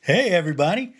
Hey, everybody.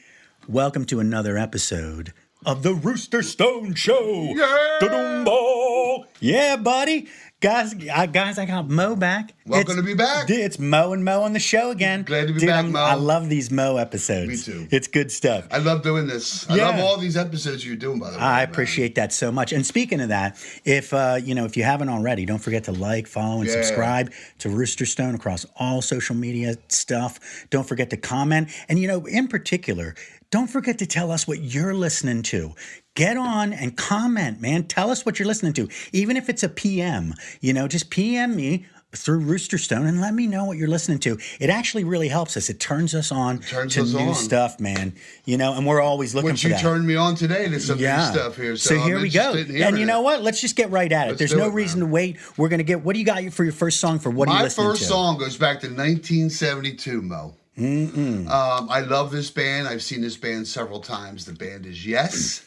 Welcome to another episode of the Rooster Stone Show. Yeah! Da-dum-ball. Yeah, buddy. Guys, I got Mo back. Welcome to be back. It's Mo and Mo on the show again. Glad to be back, Mo. I love these Mo episodes. Me too. It's good stuff. I love doing this. I love all these episodes you're doing, by the way. I appreciate that so much. And speaking of that, if you haven't already, don't forget to like, follow, and subscribe to Rooster Stone across all social media stuff. Don't forget to comment. And, in particular, don't forget to tell us what you're listening to. Get on and comment, man. Tell us what you're listening to. Even if it's a PM, just PM me through Rooster Stone and let me know what you're listening to. It actually really helps us. It turns us on to new stuff, man. And we're always looking for that. Which you turned me on today to some new stuff here. So here we go. And you know what? Let's just get right at it. There's no reason to wait. We're going to get, what do you got for your first song for what are you listening to? My first song goes back to 1972, Mo. I love this band. I've seen this band several times. The band is Yes.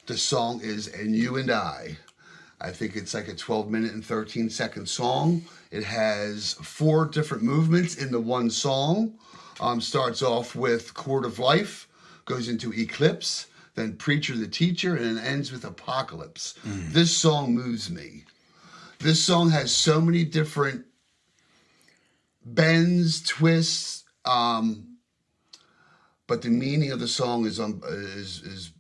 The song is And You and I. I think it's like a 12-minute and 13-second song. It has 4 different movements in the one song. Starts off with Chord of Life, goes into Eclipse, then Preacher the Teacher, and it ends with Apocalypse. This song moves me. This song has so many different bends, twists, but the meaning of the song is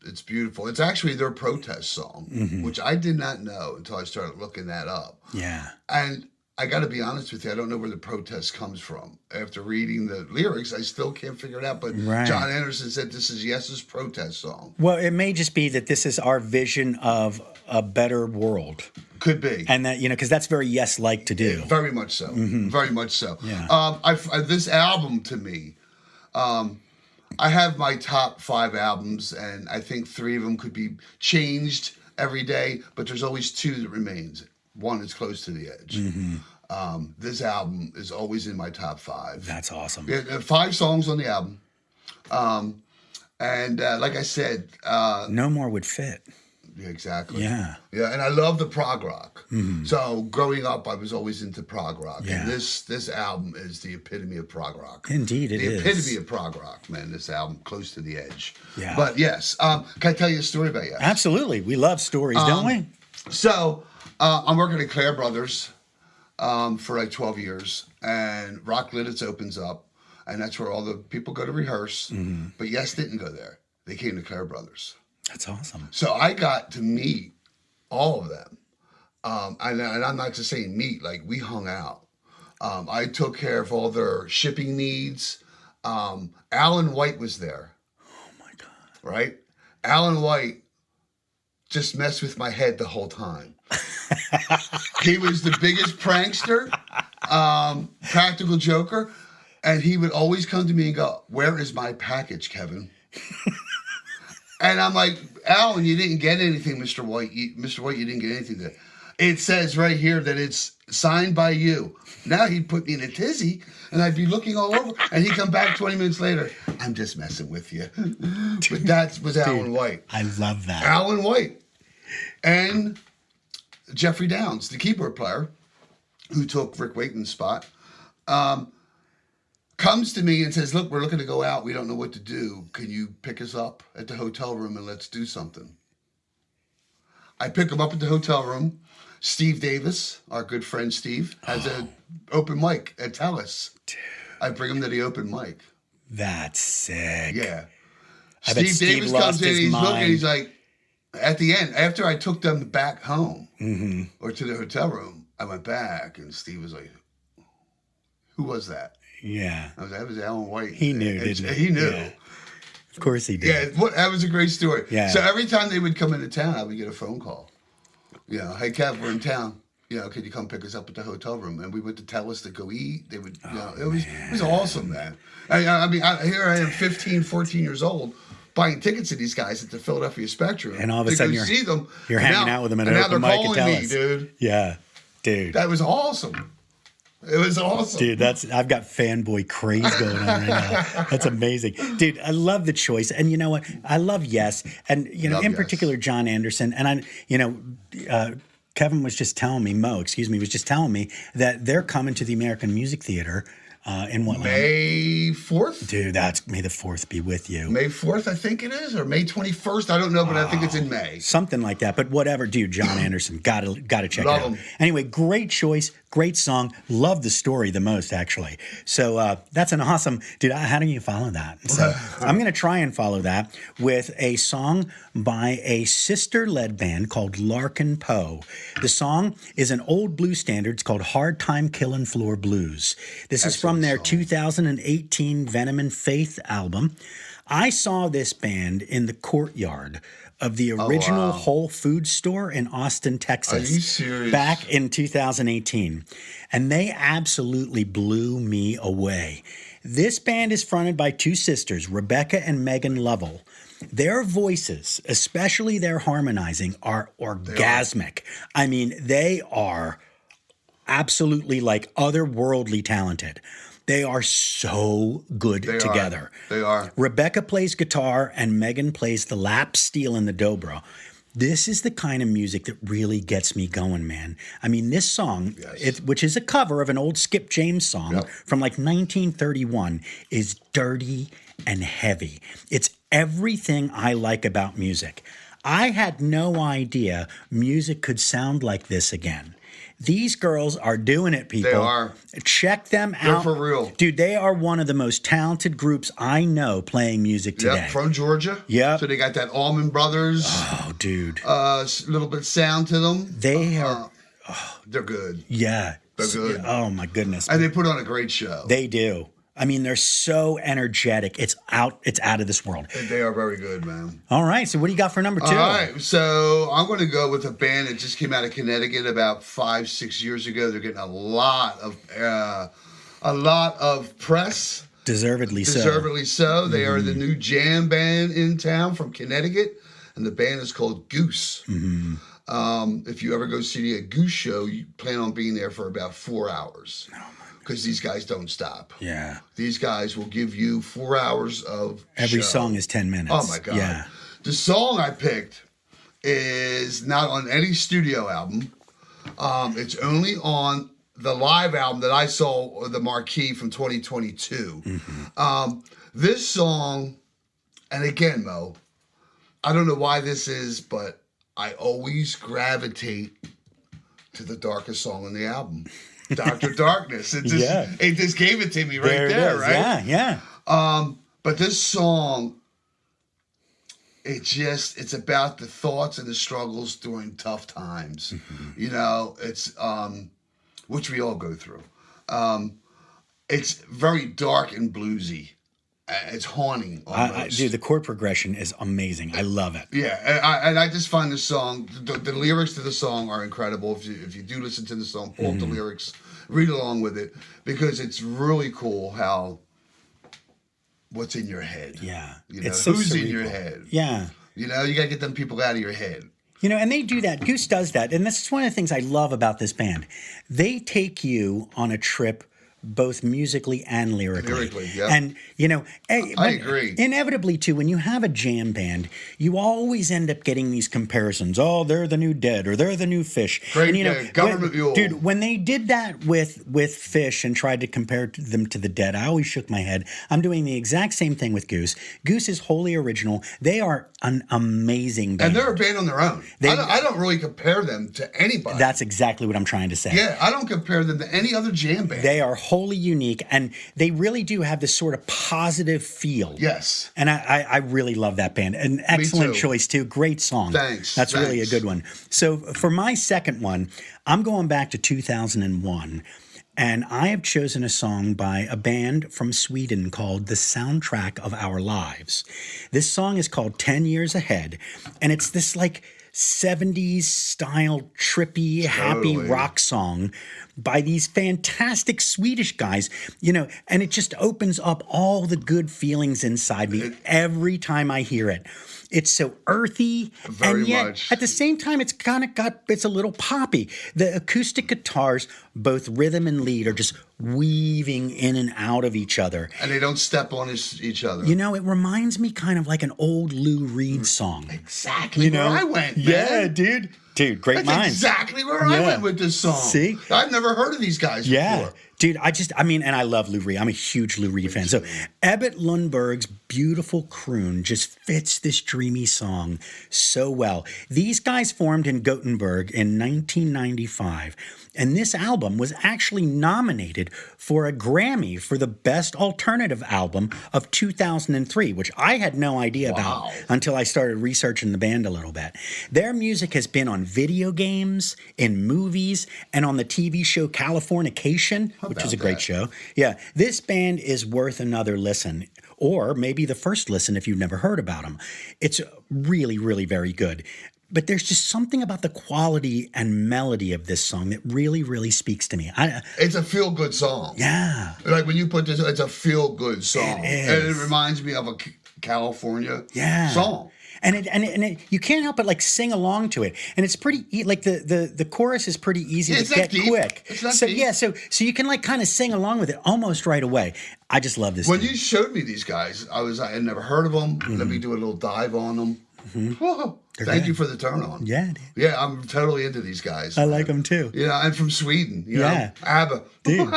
it's beautiful. It's actually their protest song, which I did not know until I started looking that up. Yeah. And I got to be honest with you, I don't know where the protest comes from. After reading the lyrics, I still can't figure it out. But John Anderson said this is Yes's protest song. Well, it may just be that this is our vision of a better world. Could be. And that, because that's very Yes-like to do. Yeah, very much so. Very much so. Yeah. This album to me, I have my top 5 albums, and I think 3 of them could be changed every day, but there's always 2 that remains. One is Close to the Edge. This album is always in my top 5. That's awesome. Yeah, 5 songs on the album. And like I said... No More would fit. Yeah, exactly. Yeah. Yeah, and I love the prog rock. So growing up, I was always into prog rock. Yeah. And this album is the epitome of prog rock. Indeed it is. The epitome of prog rock, man, this album, Close to the Edge. Yeah. But yes, can I tell you a story about Yes? Absolutely. We love stories, don't we? So I'm working at Clare Brothers for like 12 years, and Rock Lidditz opens up, and that's where all the people go to rehearse. But Yes didn't go there. They came to Clare Brothers. That's awesome. So I got to meet all of them. And I'm not just saying meet, like we hung out. I took care of all their shipping needs. Alan White was there. Oh, my God. Right? Alan White just messed with my head the whole time. He was the biggest prankster, practical joker. And he would always come to me and go, "Where is my package, Kevin?" And I'm like, "Alan, you didn't get anything, Mr. White. Mr. White, you didn't get anything there. It says right here that it's signed by you." Now he'd put me in a tizzy, and I'd be looking all over, and he'd come back 20 minutes later. "I'm just messing with you." But that was Alan White. I love that. Alan White. And Jeffrey Downs, the keyboard player, who took Rick Wakeman's spot, comes to me and says, "Look, we're looking to go out. We don't know what to do. Can you pick us up at the hotel room and let's do something?" I pick him up at the hotel room. Steve Davis, our good friend Steve, has an open mic at Telus. Dude. I bring him to the open mic. That's sick. Yeah. I bet Steve Davis lost comes in, his he's mind. looking, he's like, at the end, after I took them back home or to the hotel room, I went back and Steve was like, "Who was that?" Yeah. That was Alan White. He knew, didn't he? He knew. Yeah. Of course he did. Yeah, that was a great story. Yeah. So every time they would come into town, I would get a phone call. "Hey, Kev, we're in town. Could you come pick us up at the hotel room?" And we went to Telus to go eat. They would, it was awesome, man. I mean, here I am, 15, 14 years old, buying tickets to these guys at the Philadelphia Spectrum. And all of a sudden see them. You're hanging out with them at an open mic at Telus. Me, dude. Yeah, dude. That was awesome. It was awesome. Dude, I've got fanboy craze going on right now. That's amazing. Dude, I love the choice. And you know what? I love Yes. And, in particular, John Anderson. And Kevin was just telling me, was just telling me that they're coming to the American Music Theater In what land? May 4th? Dude, that's May the 4th be with you. May 4th, I think it is, or May 21st. I don't know, but I think it's in May. Something like that. But whatever, dude, John Anderson, gotta check Love it out. him. Anyway, great choice, great song. Love the story the most, actually. So that's an awesome, dude. How do you follow that? So I'm gonna try and follow that with a song by a sister-led band called Larkin Poe. The song is an old blues standard. It's called Hard Time Killin' Floor Blues. This is from their 2018 Venom and Faith album. I saw this band in the courtyard of the original Whole Foods store in Austin, Texas. Are you serious? Back in 2018. And they absolutely blew me away. This band is fronted by two sisters, Rebecca and Megan Lovell. Their voices, especially their harmonizing, are orgasmic. I mean, they are absolutely like otherworldly talented. They are so good together. They are. Rebecca plays guitar and Megan plays the lap steel and the dobro. This is the kind of music that really gets me going, man. I mean, this song, which is a cover of an old Skip James song from like 1931, is dirty and heavy. It's everything I like about music. I had no idea music could sound like this again. These girls are doing it, people. They are. Check them out. They're for real. Dude, they are one of the most talented groups I know playing music today. Yep, from Georgia. Yep. So they got that Allman Brothers. Oh, dude. Little bit sound to them. They are. They're good. Yeah. They're good. Oh, my goodness. And they put on a great show. They do. I mean, they're so energetic. It's out of this world. They are very good, man. All right. So what do you got for number 2? All right. So I'm going to go with a band that just came out of Connecticut about 5-6 years ago. They're getting a lot of press. Deservedly so. Deservedly so. They are the new jam band in town from Connecticut, and the band is called Goose. If you ever go see a Goose show, you plan on being there for about 4 hours. Because these guys don't stop. Yeah. These guys will give you 4 hours of Every show. song is 10 minutes. Oh, my God. Yeah. The song I picked is not on any studio album. It's only on the live album that I saw, the Marquee from 2022. This song, and again, Mo, I don't know why this is, but I always gravitate to the darkest song on the album. Dr. Darkness. It just gave it to me right there, right? Yeah. But this song, it's about the thoughts and the struggles during tough times. You know, it's which we all go through. It's very dark and bluesy. It's haunting almost. Dude, the chord progression is amazing. I love it. Yeah, and I just find this song, the lyrics to the song are incredible. If you do listen to the song, pull up the lyrics, read along with it, because it's really cool how what's in your head. Yeah. You know, it's so who's cerebral. in your head. Yeah. You know, you got to get them people out of your head. You know, and they do that. Goose does that. And this is one of the things I love about this band. They take you on a trip both musically and lyrically. Yeah. And, you know, I agree. Inevitably, too, when you have a jam band, you always end up getting these comparisons. Oh, they're the new Dead, or they're the new Fish. Great, and, you know, Government Mule. Dude, when they did that with Fish and tried to compare them to the Dead, I always shook my head. I'm doing the exact same thing with Goose. Goose is wholly original. They are an amazing band. And they're a band on their own. I don't really compare them to anybody. That's exactly what I'm trying to say. Yeah, I don't compare them to any other jam band. They are wholly unique, and they really do have this sort of positive feel. Yes. And I really love that band. An excellent choice, too. Great song. Thanks. That's really a good one. So for my second one, I'm going back to 2001, and I have chosen a song by a band from Sweden called The Soundtrack of Our Lives. This song is called 10 Years Ahead, and it's this like 70s style, trippy, happy rock song by these fantastic Swedish guys, you know, and it just opens up all the good feelings inside me every time I hear it. It's so earthy, Very and yet much. at the same time, it's a little poppy. The acoustic guitars, both rhythm and lead, are just weaving in and out of each other. And they don't step on each other. You know, it reminds me kind of like an old Lou Reed song. Exactly where I went, man. Yeah, dude. Dude, great That's minds. exactly where I went with this song. See? I've never heard of these guys before. Dude, and I love Lou Reed. I'm a huge Lou Reed fan. So Ebbett Lundberg's beautiful croon just fits this dreamy song so well. These guys formed in Gothenburg in 1995, and this album was actually nominated for a Grammy for the Best Alternative Album of 2003, which I had no idea about until I started researching the band a little bit. Their music has been on video games, in movies, and on the TV show Californication, which is a great show. Yeah, this band is worth another listen, or maybe the first listen if you've never heard about them. It's really, really very good. But there's just something about the quality and melody of this song that really, really speaks to me. It's a feel-good song. Yeah. Like when you put this, it's a feel-good song. It is. And it reminds me of a California song. And you can't help but like sing along to it, and it's pretty like the chorus is pretty easy to get quick. It's not so deep. yeah, so you can like kind of sing along with it almost right away. I just love this. When you showed me these guys, I had never heard of them. Let me do a little dive on them. Whoa. Thank you for the turn on. Yeah, dude. Yeah, I'm totally into these guys. I like them too. Yeah, I'm from Sweden. You know, ABBA. Dude,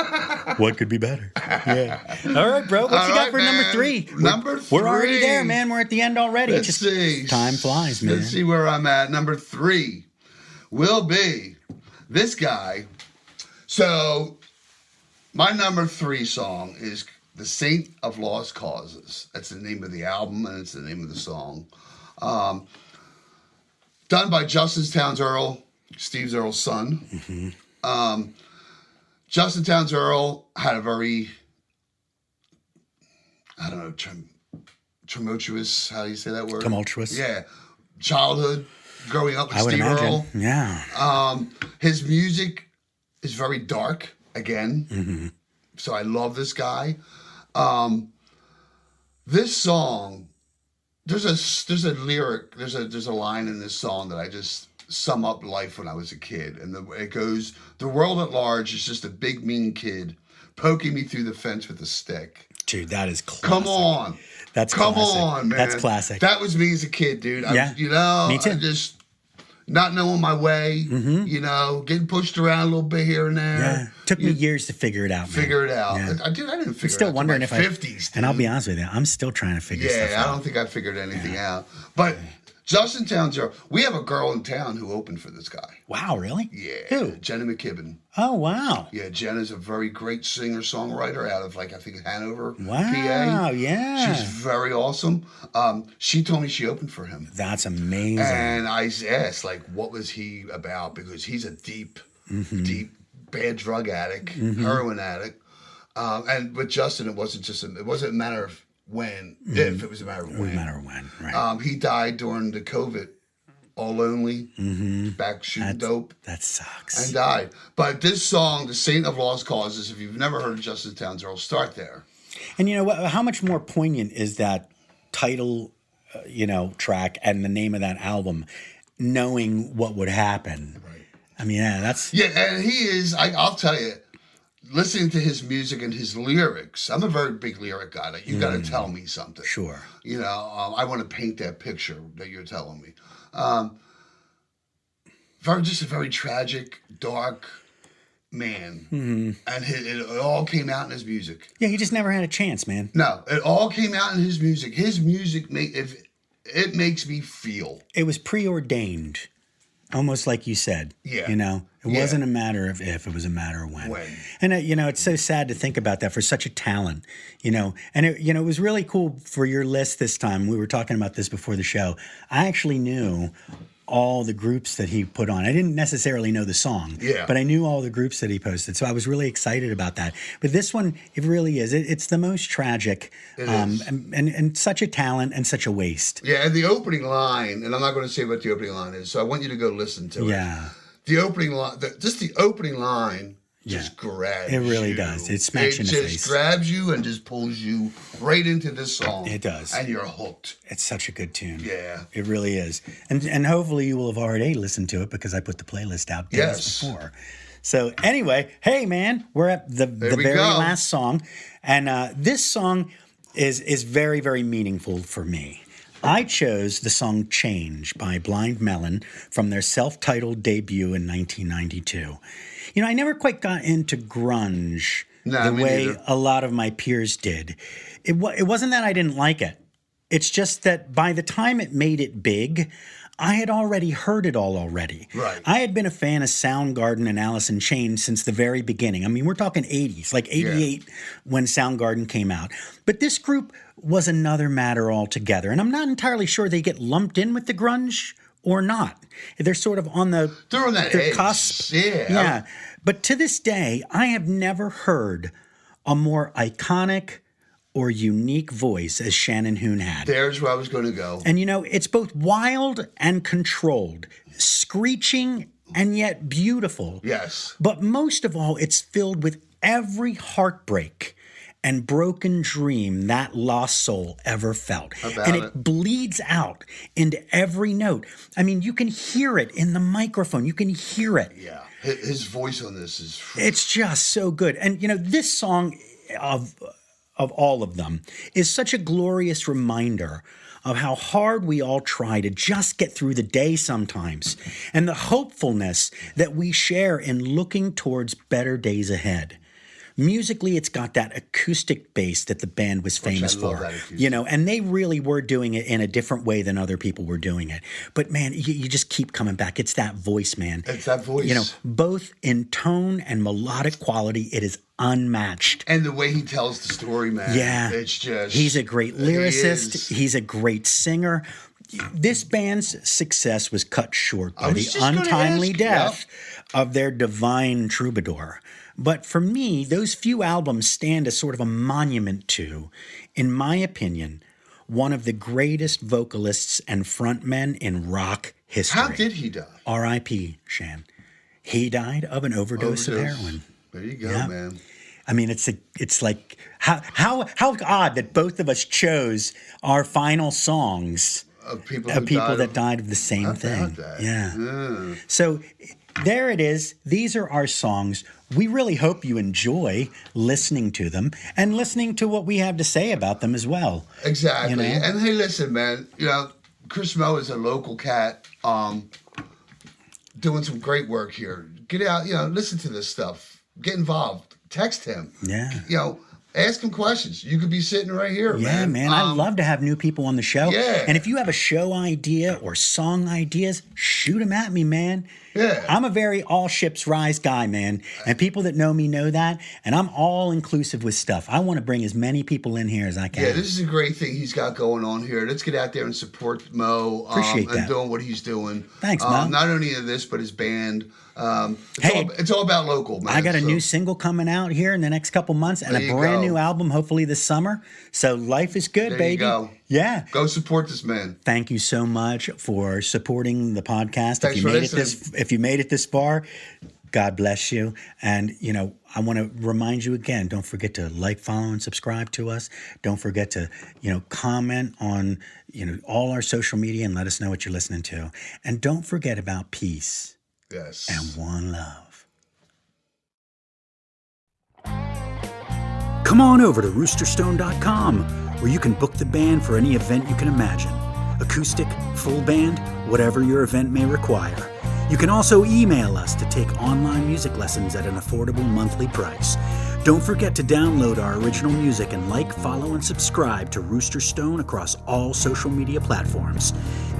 what could be better? Yeah. All right, bro. What you got for number 3? Number 3. We're already there, man. We're at the end already. Let's see. Time flies, man. Let's see where I'm at. Number 3 will be this guy. So, my number 3 song is The Saint of Lost Causes. That's the name of the album, and it's the name of the song. Done by Justin Townes Earl, Steve Earle's son. Justin Townes Earl had a very, I don't know, tumultuous, how do you say that word? Tumultuous. Yeah. Childhood, growing up with Steve Earle. Yeah. His music is very dark, again. So I love this guy. This song, there's a lyric, there's a line in this song that I just sum up life when I was a kid, and it goes, "The world at large is just a big mean kid poking me through the fence with a stick." Dude, that is classic. Come on, come on, man. That's classic. That was me as a kid, dude. Yeah, me too. I just not knowing my way, you know, getting pushed around a little bit here and there. Yeah, took me years to figure it out. Yeah. I didn't figure still it out. Wondering if 50s, dude. And I'll be honest with you, I'm still trying to figure stuff out. Yeah, I don't think I figured anything out. But Justin Townes Earl, we have a girl in town who opened for this guy. Wow, really? Yeah. Who? Jenna McKibben. Oh, wow. Yeah, Jenna's a very great singer-songwriter out of, like, I think Hanover, wow, PA. Yeah. She's very awesome. She told me she opened for him. That's amazing. And I asked, like, what was he about? Because he's a deep, bad drug addict, heroin addict. And with Justin, it wasn't a matter of when, if it was a matter of when. It was a matter of when, right. He died during the COVID, all lonely, back shooting dope. That sucks. And died. But this song, The Saint of Lost Causes, if you've never heard of Justin Townes Earl, start there. And you know what? How much more poignant is that title, track and the name of that album, knowing what would happen? Right. I mean, that's... Yeah, and he is, I'll tell you, listening to his music and his lyrics, I'm a very big lyric guy. Like, you got to tell me something. Sure. I want to paint that picture that you're telling me. Just a very tragic, dark man. And it all came out in his music. Yeah, he just never had a chance, man. No, it all came out in his music. His music, it makes me feel. It was preordained. Almost like you said. Yeah. It wasn't a matter of if, it was a matter of when. And, it's so sad to think about that for such a talent, And, it was really cool for your list this time. We were talking about this before the show. I actually knew all the groups that he put on. I didn't necessarily know the song, but I knew all the groups that he posted. So I was really excited about that. But this one, it really is. It's the most tragic and such a talent and such a waste. Yeah, and the opening line, and I'm not going to say what the opening line is, so I want you to go listen to it. Yeah. The opening line, the opening line just grabs you. It really does. It smacks you in the face. It just grabs you and just pulls you right into this song. It does. And you're hooked. It's such a good tune. Yeah. It really is. And hopefully you will have already listened to it because I put the playlist out days before. So anyway, hey man, we're at the very last song. And this song is very, very meaningful for me. I chose the song Change by Blind Melon from their self-titled debut in 1992. I never quite got into grunge Nah, the me way neither. a lot of my peers did. It wasn't that I didn't like it. It's just that by the time it made it big, I had already heard it all already. Right. I had been a fan of Soundgarden and Alice in Chains since the very beginning. I mean, we're talking 80s, like 88 when Soundgarden came out. But this group was another matter altogether. And I'm not entirely sure they get lumped in with the grunge or not. They're sort of on the They're on that edge. cusp. Yeah. Yeah. But to this day, I have never heard a more iconic or unique voice as Shannon Hoon had. There's where I was going to go. And it's both wild and controlled, screeching and yet beautiful. Yes. But most of all, it's filled with every heartbreak and broken dream that lost soul ever felt. And it bleeds out into every note. I mean, you can hear it in the microphone. You can hear it. Yeah. His voice on this is... It's just so good. And, this song of all of them is such a glorious reminder of how hard we all try to just get through the day sometimes, and the hopefulness that we share in looking towards better days ahead. Musically, it's got that acoustic bass that the band was famous for, and they really were doing it in a different way than other people were doing it. But man, you just keep coming back. It's that voice, man. It's that voice. Both in tone and melodic quality, it is unmatched. And the way he tells the story, man. Yeah. It's just... He's a great lyricist. He's a great singer. This band's success was cut short by the untimely death of their divine troubadour. But for me, those few albums stand as sort of a monument to, in my opinion, one of the greatest vocalists and frontmen in rock history. How did he die? R.I.P., Shan. He died of an overdose of heroin. There you go, man. I mean, it's like how odd that both of us chose our final songs Of people that died of the same thing. Yeah. So there it is. These are our songs. We really hope you enjoy listening to them and listening to what we have to say about them as well. Exactly. And hey, listen, man. Chris Moe is a local cat, doing some great work here. Get out. Listen to this stuff. Get involved. Text him. Yeah. Ask him questions. You could be sitting right here, man. Yeah, man. I love to have new people on the show. Yeah. And if you have a show idea or song ideas, shoot them at me, man. Yeah. I'm a very all ships rise guy, man. And people that know me know that. And I'm all inclusive with stuff. I want to bring as many people in here as I can. Yeah, this is a great thing he's got going on here. Let's get out there and support Mo Appreciate that. and doing what he's doing. Thanks, Mo. Not only in this, but his band. It's all about local, man. I got a new single coming out here in the next couple months and a brand new album hopefully this summer. So life is good, baby. There you go. Yeah. Go support this man. Thank you so much for supporting the podcast. Thanks for listening. If you made it this far, God bless you. And, I want to remind you again, don't forget to like, follow, and subscribe to us. Don't forget to, comment on, all our social media and let us know what you're listening to. And don't forget about peace. Yes. And one love. Come on over to roosterstone.com, where you can book the band for any event you can imagine. Acoustic, full band, whatever your event may require. You can also email us to take online music lessons at an affordable monthly price. Don't forget to download our original music and like, follow, and subscribe to Rooster Stone across all social media platforms.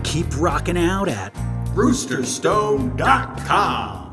Keep rocking out at roosterstone.com.